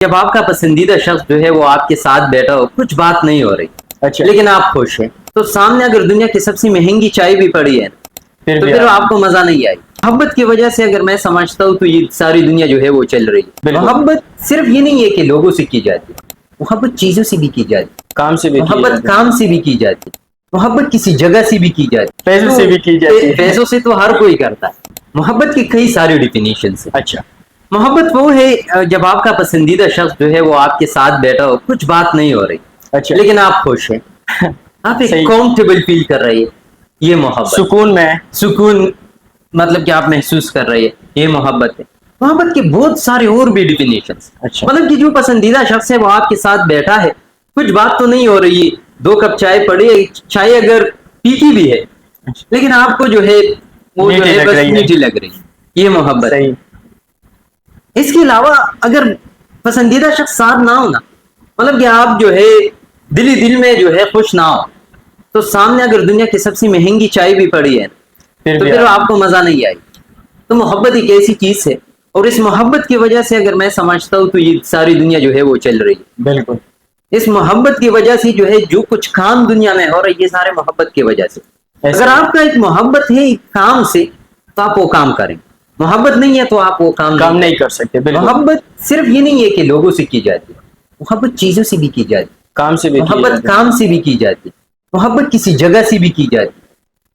جب آپ کا پسندیدہ شخص جو ہے وہ آپ کے ساتھ بیٹھا ہو، کچھ بات نہیں ہو رہی، اچھا لیکن آپ خوش ہیں، تو سامنے اگر دنیا کی سب سے مہنگی چائے بھی پڑی ہے تو پھر آپ کو مزہ نہیں آئی۔ محبت کی وجہ سے اگر میں سمجھتا ہوں تو یہ ساری دنیا جو ہے وہ چل رہی ہے۔ بالکل۔ محبت صرف یہ نہیں ہے کہ لوگوں سے کی جاتی، محبت چیزوں سے بھی کی جاتی، کام سے بھی محبت کام سے بھی کی جاتی، محبت کسی جگہ سے بھی کی جاتی، پیسوں سے بھی کی جاتی ہے۔ پیسوں سے تو ہر کوئی کرتا ہے۔ محبت کی کئی ساری ڈیفینیشنز ہیں۔ اچھا محبت وہ ہے جب آپ کا پسندیدہ شخص جو ہے وہ آپ کے ساتھ بیٹھا ہو، کچھ بات نہیں ہو رہی، اچھا لیکن آپ خوش ہیں، آپ ایک صحیح۔ کمفرٹیبل فیل کر رہے ہیں، یہ محبت۔ سکون میں سکون مطلب کہ آپ محسوس کر رہے ہیں، یہ محبت ہے۔ محبت کے بہت سارے اور بھی ڈیفینیشنز، اچھا مطلب کہ جو پسندیدہ شخص ہے وہ آپ کے ساتھ بیٹھا ہے، کچھ بات تو نہیں ہو رہی ہے، 2 کپ چائے پڑی ہے، چائے اگر پیتی بھی ہے لیکن آپ کو جو ہے وہ جو میٹھی ہے لگ بس رہی ہے۔ میٹھی لگ رہی ہے، یہ محبت ہے۔ صحیح اس کے علاوہ اگر پسندیدہ شخص ساتھ نہ ہونا، مطلب کہ آپ جو ہے دل میں جو ہے خوش نہ ہو، تو سامنے اگر دنیا کی سب سے مہنگی چائے بھی پڑی ہے تو پھر آپ کو مزہ نہیں آئی۔ تو محبت ایک ایسی چیز ہے، اور اس محبت کی وجہ سے اگر میں سمجھتا ہوں تو یہ ساری دنیا جو ہے وہ چل رہی ہے۔ بالکل اس محبت کی وجہ سے جو ہے جو کچھ کام دنیا میں ہو رہا ہے، یہ سارے محبت کی وجہ سے۔ اگر آپ کا ایک محبت ہے ایک کام سے تو آپ وہ کام کریں، محبت نہیں ہے تو آپ وہ کام نہیں کر سکتے۔ بالکل محبت صرف یہ نہیں ہے کہ لوگوں سے کی جاتی، محبت چیزوں سے بھی کی جاتی، کام سے بھی محبت کام سے بھی کی جاتی، محبت کسی جگہ سے بھی کی جاتی،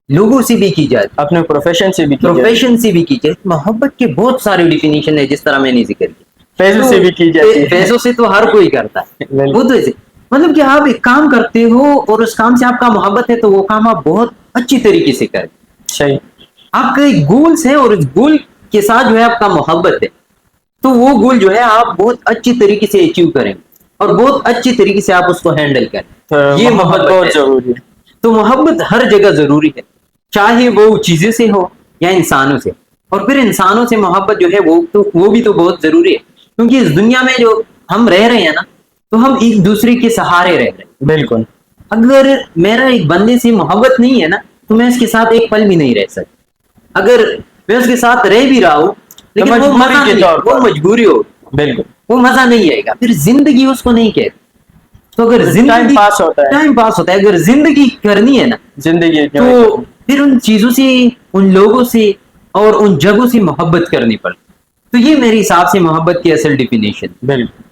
لوگوں سے بھی کی جاتی، اپنے پروفیشن سے بھی پروفیشن سے بھی کی جاتی۔ محبت کے بہت سارے ڈیفینیشن ہے، جس طرح میں نے ذکر کی، پیسوں سے بھی کی جاتی ہے۔ پیسوں سے تو ہر کوئی کرتا ہے، وہ تو ایسے مطلب کہ آپ ایک کام کرتے ہو اور اس کام سے آپ کا محبت ہے تو وہ کام آپ بہت اچھی طریقے سے کریں۔ صحیح آپ کا ایک گولز ہے اور اس گول کے ساتھ جو ہے آپ کا محبت ہے، تو وہ گول جو ہے آپ بہت اچھی طریقے سے اچیو کریں اور بہت اچھی طریقے سے آپ اس کو ہینڈل کریں، یہ محبت بہت ہے۔ ضروری ہے۔ تو محبت ہر جگہ ضروری ہے، چاہے وہ چیزیں سے ہو یا انسانوں سے، اور پھر انسانوں سے محبت جو ہے وہ بھی تو بہت ضروری ہے، کیونکہ اس دنیا میں جو ہم رہ رہے ہیں نا، تو ہم ایک دوسرے کے سہارے رہ رہے ہیں۔ بالکل اگر میرا ایک بندے سے محبت نہیں ہے نا تو میں اس کے ساتھ ایک پل بھی نہیں رہ سکتا، اگر میں اس کے ساتھ رہ بھی رہا ہوں لیکن وہ مزہ نہیں، وہ مجبوری ہو، بالکل وہ مزہ نہیں آئے گا، پھر زندگی اس کو نہیں کہتی۔ تو اگر ٹائم پاس ہوتا ہے، ٹائم پاس ہوتا ہے، اگر زندگی کرنی ہے نا زندگی تو پھر ان چیزوں سے، ان لوگوں سے اور ان جگہوں سے محبت کرنی پڑتی۔ تو یہ میرے حساب سے محبت کی اصل ڈیفینیشن۔ بالکل